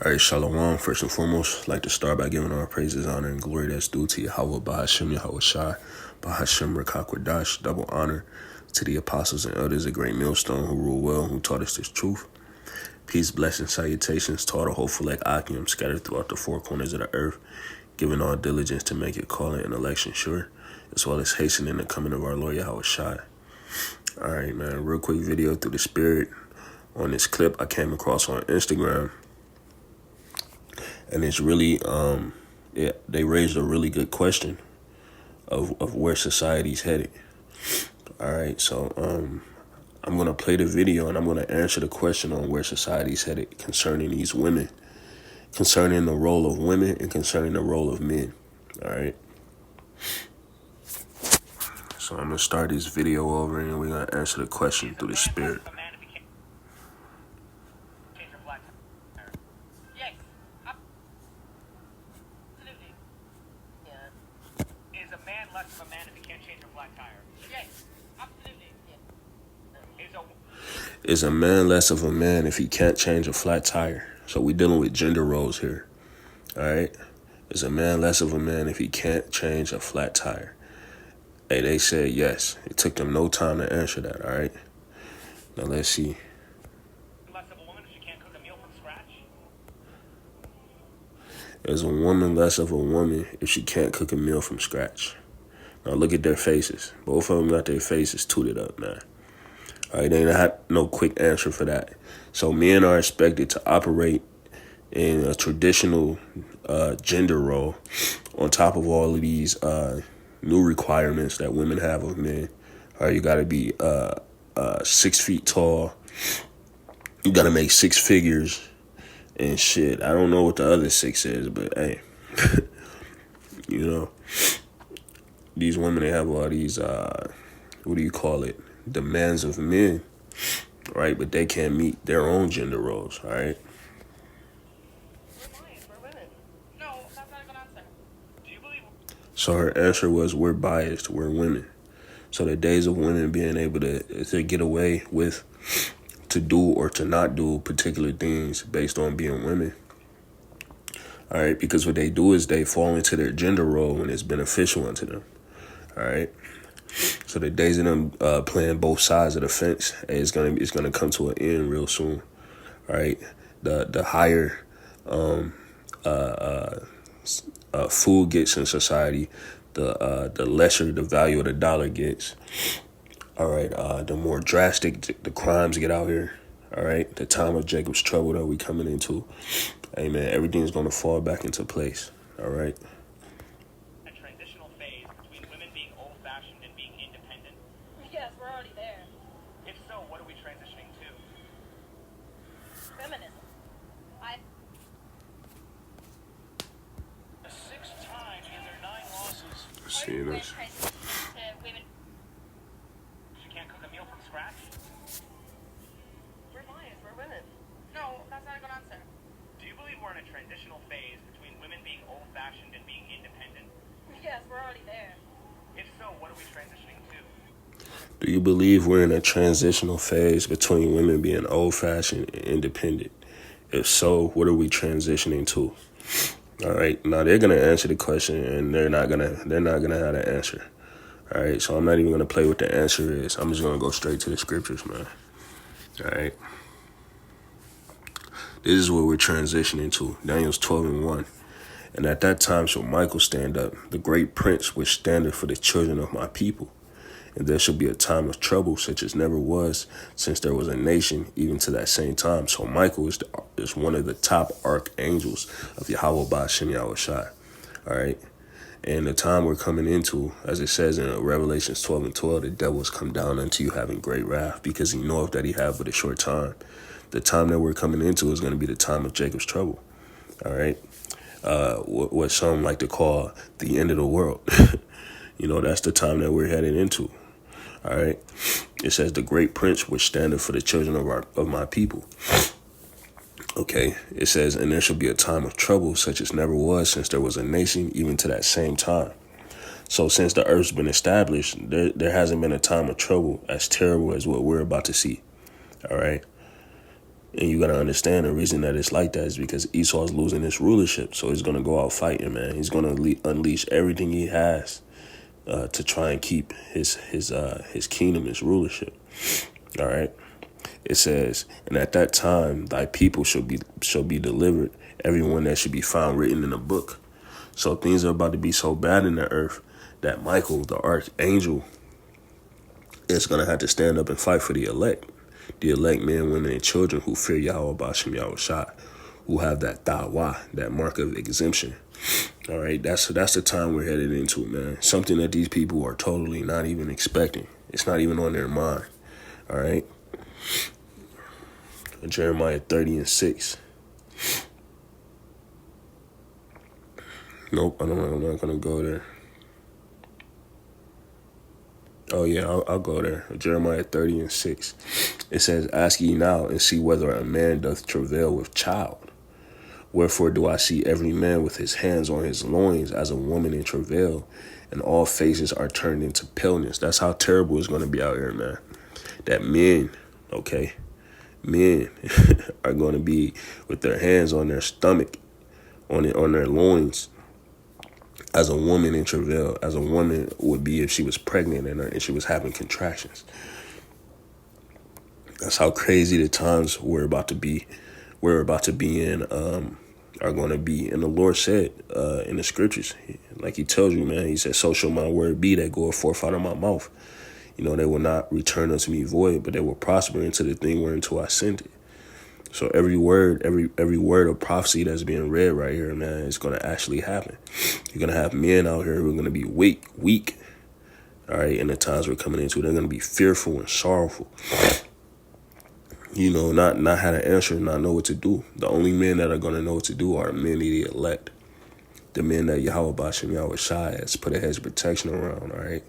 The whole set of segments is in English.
All right, Shalom. First and foremost, I'd like to start by giving all praises, honor, and glory that's due to Yahweh, Bahashem, Yahweh Shai, Bahashem, Rakakwadash, double honor to the apostles and elders, a great millstone who rule well, who taught us this truth. Peace, blessings, salutations to all the hopeful like Akim scattered throughout the four corners of the earth, giving all diligence to make it calling and election sure, as well as hastening the coming of our Lord Yahweh Shai. All right, man, real quick video through the spirit on this clip I came across on Instagram. And it's really, they raised a really good question of where society's headed. All right, so I'm going to play the video and I'm going to answer the question on where society's headed concerning these women, concerning the role of women and concerning the role of men. All right. So I'm going to start this video over and we're going to answer the question through the spirit. Is a man less of a man if he can't change a flat tire? So we're dealing with gender roles here. All right. Is a man less of a man if he can't change a flat tire? Hey, they said yes. It took them no time to answer that. All right. Now let's see. Less of a woman if she can't cook a meal from scratch? Is a woman less of a woman if she can't cook a meal from scratch? Now look at their faces. Both of them got their faces tooted up, man. All right, they ain't had no quick answer for that. So men are expected to operate in a traditional gender role on top of all of these new requirements that women have of men. All right, you got to be 6 feet tall. You got to make six figures and shit. I don't know what the other six is, but hey, you know, these women, they have all these, what do you call it? Demands of men, right? But they can't meet their own gender roles, all right? We're women. No, that's not a good answer. Do you believe? So her answer was, we're biased, we're women. So the days of women being able to get away with, to do or to not do particular things based on being women, all right? Because what they do is they fall into their gender role when it's beneficial unto them, all right? So the days of them playing both sides of the fence, it's gonna come to an end real soon. All right, the higher food gets in society, the lesser the value of the dollar gets. All right, the more drastic the crimes get out here. All right, the time of Jacob's trouble that we coming into. Hey man, everything's gonna fall back into place. All right. A transitional phase between women being old-fashioned and being independent? Yes, we're already there. If so, what are we transitioning to? Feminism. The sixth time in their 9 losses. See this. Women. She can't cook a meal from scratch? We're biased. We're women. No, that's not a good answer. Do you believe we're in a transitional phase between women being old-fashioned and being independent? Yes, we're already there. If so, what are we transitioning to? Do you believe we're in a transitional phase between women being old-fashioned and independent? If so, what are we transitioning to? All right, now they're gonna answer the question, and they're not gonna have the answer. All right, so I'm not even gonna play what the answer is. I'm just gonna go straight to the scriptures, man. All right, this is what we're transitioning to. Daniel's 12:1. And at that time shall Michael stand up, the great prince which standeth for the children of my people. And there shall be a time of trouble such as never was since there was a nation, even to that same time. So Michael is one of the top archangels of Yahweh Ba'ashem Yahweh Shai. All right. And the time we're coming into, as it says in Revelations 12:12, the devil has come down unto you having great wrath, because he knoweth that he have but a short time. The time that we're coming into is going to be the time of Jacob's trouble. All right. What some like to call the end of the world. You know, that's the time that we're heading into. All right. It says the great prince which standeth for the children of my people. Okay. It says, and there shall be a time of trouble such as never was since there was a nation, even to that same time. So since the earth's been established, there hasn't been a time of trouble as terrible as what we're about to see. All right. And you got to understand the reason that it's like that is because Esau's losing his rulership. So he's going to go out fighting, man. He's going to unleash everything he has to try and keep his kingdom, his rulership. All right. It says, and at that time, thy people shall be delivered, everyone that should be found written in a book. So things are about to be so bad in the earth that Michael, the archangel, is going to have to stand up and fight for the elect. The elect men, women, and children who fear Yahweh Bashem Yahushua, who have that da'wah, that mark of exemption. All right, that's the time we're headed into, man. Something that these people are totally not even expecting. It's not even on their mind. All right. Jeremiah 30:6. Nope, I'm not going to go there. Oh, yeah, I'll go there. Jeremiah 30:6. It says, ask ye now and see whether a man doth travail with child. Wherefore do I see every man with his hands on his loins as a woman in travail, and all faces are turned into paleness. That's how terrible it's going to be out here, man. That men, okay, men are going to be with their hands on their stomach, on their loins, as a woman in travail, as a woman would be if she was pregnant and she was having contractions. That's how crazy the times we're about to be in, are going to be. And the Lord said in the scriptures, like he tells you, man, he said, so shall my word be that goeth forth out of my mouth. You know, they will not return unto me void, but they will prosper into the thing whereunto I sent it. So every word of prophecy that's being read right here, man, is going to actually happen. You're going to have men out here who are going to be weak, all right, in the times we're coming into. They're going to be fearful and sorrowful. You know, not how to answer, not know what to do. The only men that are going to know what to do are men of the elect. The men that Yahweh Bashem Yahushua has put a hedge of protection around, all right?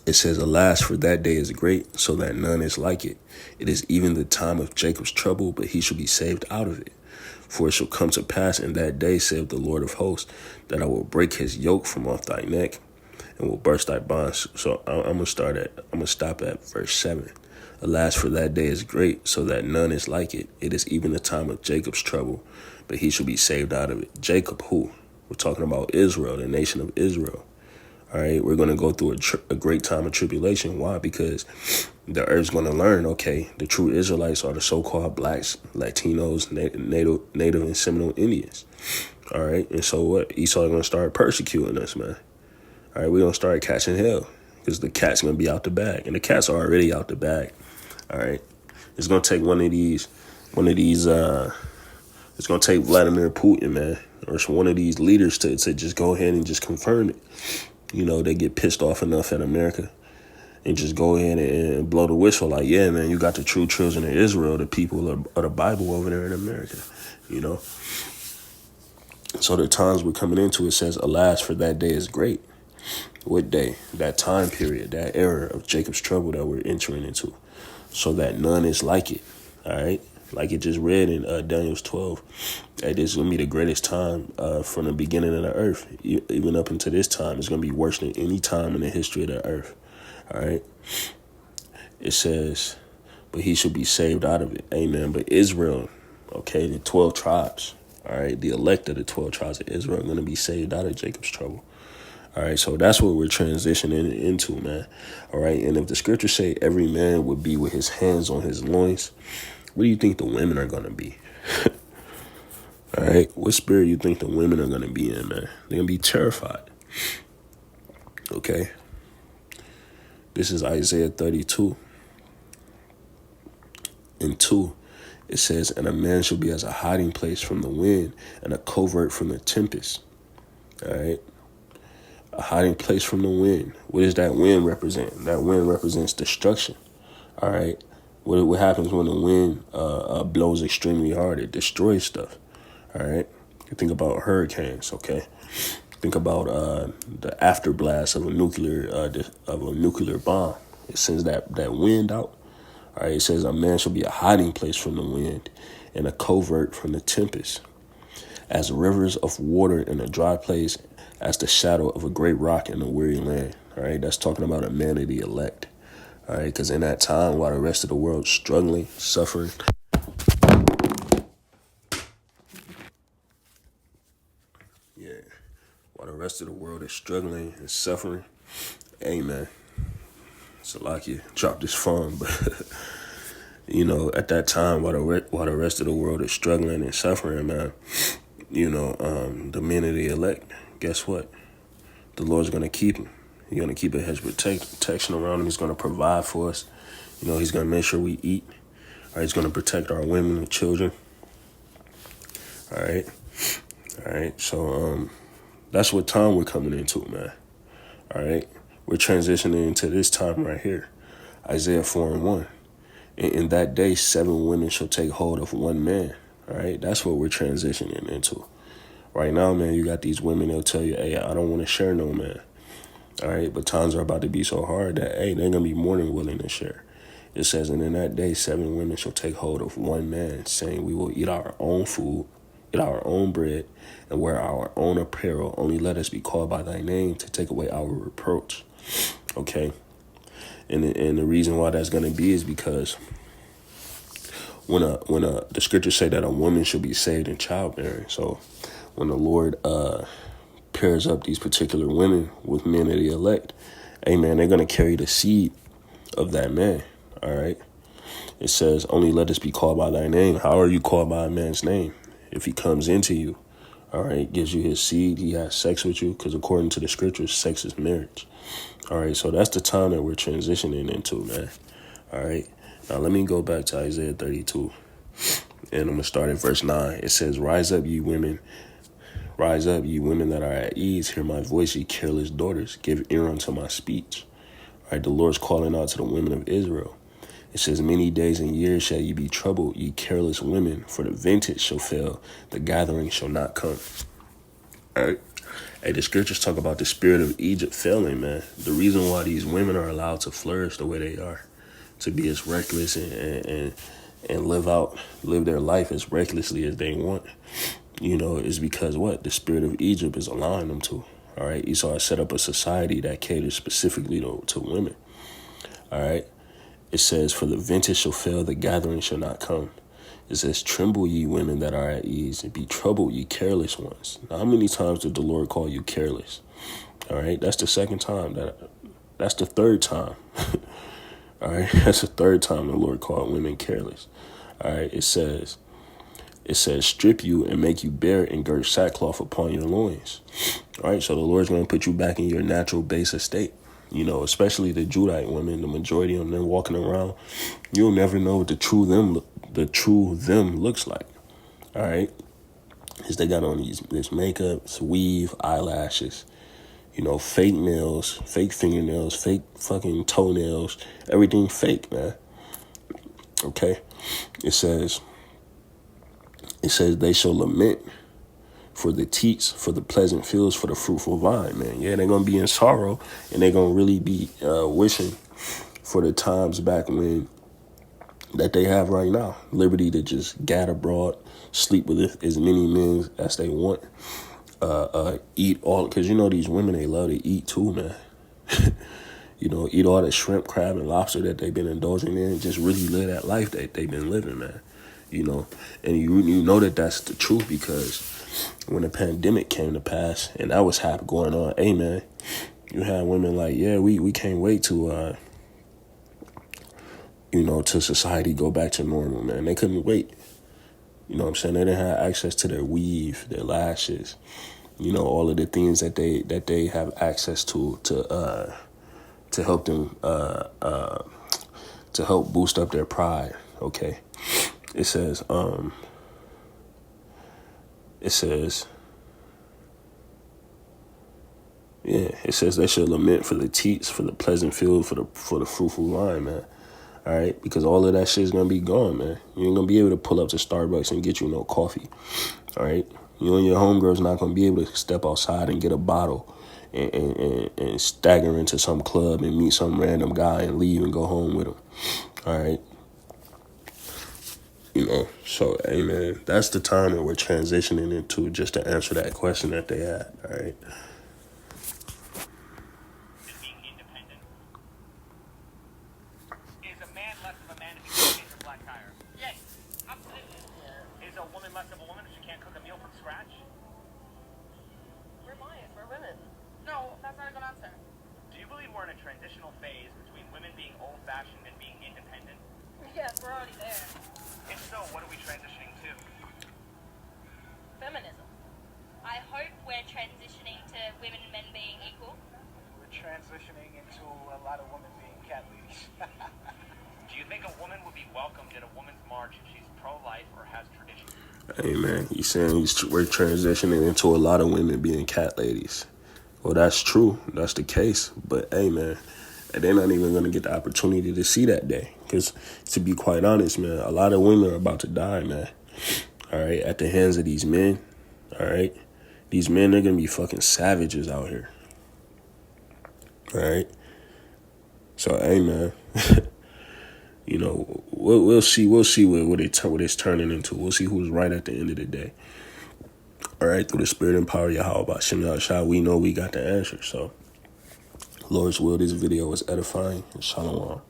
It says, alas, for that day is great, so that none is like it. It is even the time of Jacob's trouble, but he shall be saved out of it. For it shall come to pass in that day, saith the Lord of hosts, that I will break his yoke from off thy neck and will burst thy bonds. So I'm gonna stop at verse 7. Alas, for that day is great, so that none is like it. It is even the time of Jacob's trouble, but he shall be saved out of it. Jacob, who? We're talking about Israel, the nation of Israel. All right, we're going to go through a great time of tribulation. Why? Because the earth's going to learn, okay, the true Israelites are the so-called blacks, Latinos, Native and Seminole Indians. All right, and so what? Esau is going to start persecuting us, man. All right, we're going to start catching hell because the cat's going to be out the bag, and the cats are already out the bag. All right, it's going to take one of these. It's going to take Vladimir Putin, man, or one of these leaders to just go ahead and just confirm it. You know, they get pissed off enough at America and just go ahead and blow the whistle like, yeah, man, you got the true children of Israel, the people of the Bible over there in America, you know. So the times we're coming into, it says, alas, for that day is great. What day? That time period, that era of Jacob's trouble that we're entering into, so that none is like it, all right? Like it just read in Daniel 12, that this is going to be the greatest time from the beginning of the earth. Even up until this time, it's going to be worse than any time in the history of the earth. All right. It says, but he should be saved out of it. Amen. But Israel, okay, the 12 tribes, all right, the elect of the 12 tribes of Israel are going to be saved out of Jacob's trouble. All right, so that's what we're transitioning into, man. All right, and if the scriptures say every man would be with his hands on his loins, what do you think the women are going to be? All right, what spirit do you think the women are going to be in, man? They're going to be terrified. Okay. This is Isaiah 32. In 2, it says, and a man shall be as a hiding place from the wind and a covert from the tempest. All right. A hiding place from the wind. What does that wind represent? That wind represents destruction. All right. What happens when the wind blows extremely hard? It destroys stuff. All right. You think about hurricanes. Okay. Think about the afterblast of a nuclear bomb. It sends that wind out. All right. It says a man shall be a hiding place from the wind and a covert from the tempest, as rivers of water in a dry place, as the shadow of a great rock in a weary land. All right. That's talking about a man of the elect. All right, because in that time, while the rest of the world's struggling, suffering, while the rest of the world is struggling and suffering, hey man, Salakia dropped his phone, but at that time, while the rest of the world is struggling and suffering, man, the men of the elect, guess what? The Lord's gonna keep them. He's gonna keep a hedge of protection around them. He's gonna provide for us. He's gonna make sure we eat. All right, he's gonna protect our women and children. All right. So that's what time we're coming into, man. All right, we're transitioning into this time right here, Isaiah 4:1. In that day, 7 women shall take hold of one man. All right, that's what we're transitioning into. Right now, man, you got these women, they'll tell you, hey, I don't want to share no man. All right, but times are about to be so hard that, hey, they're going to be more than willing to share. It says, and in that day, 7 women shall take hold of one man, saying, we will eat our own food, eat our own bread, and wear our own apparel. Only let us be called by thy name to take away our reproach. Okay? And the reason why that's going to be is because when the scriptures say that a woman should be saved in childbearing. So when the Lord pairs up these particular women with men of the elect, amen, they're going to carry the seed of that man. All right. It says, only let us be called by thy name. How are you called by a man's name? If he comes into you, all right, gives you his seed, he has sex with you, because according to the scriptures, sex is marriage. All right, so that's the time that we're transitioning into, man. All right, now let me go back to Isaiah 32, and I'm going to start at verse 9. It says, rise up, ye women that are at ease. Hear my voice, ye careless daughters. Give ear unto my speech. All right, the Lord's calling out to the women of Israel. It says, many days and years shall ye be troubled, ye careless women, for the vintage shall fail, the gathering shall not come. All right. Hey, the scriptures talk about the spirit of Egypt failing, man. The reason why these women are allowed to flourish the way they are, to be as reckless and live their life as recklessly as they want, is because what? The spirit of Egypt is allowing them to. All right. Esau has set up a society that caters specifically to women. All right. It says, for the vintage shall fail, the gathering shall not come. It says, tremble ye women that are at ease, and be troubled ye careless ones. Now, how many times did the Lord call you careless? All right, that's the second time. That's the third time. All right, that's the third time the Lord called women careless. All right, it says, strip you and make you bare and gird sackcloth upon your loins. All right, so the Lord's going to put you back in your natural base estate. Especially the Judite women, the majority of them walking around, you'll never know what the true them looks like. All right, because they got on this makeup, weave, eyelashes, fake nails, fake fingernails, fake fucking toenails, everything fake, man. Okay, it says they shall lament for the teats, for the pleasant fields, for the fruitful vine, man. Yeah, they're going to be in sorrow, and they're going to really be wishing for the times back when that they have right now. Liberty to just gad abroad, sleep with as many men as they want, eat all, because these women, they love to eat too, man. Eat all the shrimp, crab, and lobster that they've been indulging in, just really live that life that they've been living, man. And you know that that's the truth, because when the pandemic came to pass and that was going on, hey man, you had women like, yeah, we can't wait to to society go back to normal, man. They couldn't wait. You know what I'm saying? They didn't have access to their weave, their lashes, all of the things that they have access to help them to help boost up their pride. Okay. It says they should lament for the teats, for the pleasant field, for the fruitful vine, man. All right, because all of that shit is gonna be gone, man. You ain't gonna be able to pull up to Starbucks and get you no coffee. All right, you and your homegirl's not gonna be able to step outside and get a bottle and stagger into some club and meet some random guy and leave and go home with him. All right. So, hey, man, that's the time that we're transitioning into, just to answer that question that they had, all right? And being independent. less of a woman if she can't cook a meal from scratch? We're biased. We're women. No, that's not a good answer. Do you believe we're in a transitional phase between women being old-fashioned and being independent? Yes, we're already there. If so, what are we transitioning to? Feminism. I hope we're transitioning to women and men being equal. We're transitioning into a lot of women being cat ladies. Do you think a woman would be welcomed at a women's march if she's pro-life or has tradition? Hey, man, he's saying we're transitioning into a lot of women being cat ladies. Well, that's true. That's the case. But, hey, man, they're not even going to get the opportunity to see that day. Because, to be quite honest, man, a lot of women are about to die, man. All right? At the hands of these men. All right? These men are going to be fucking savages out here. All right? So, hey, man. You know, we'll see what it's turning into. We'll see who's right at the end of the day. All right, through the spirit and power of Yahweh, Shem Yahshua, we know we got the answer. So, Lord's will, this video was edifying. And shalom.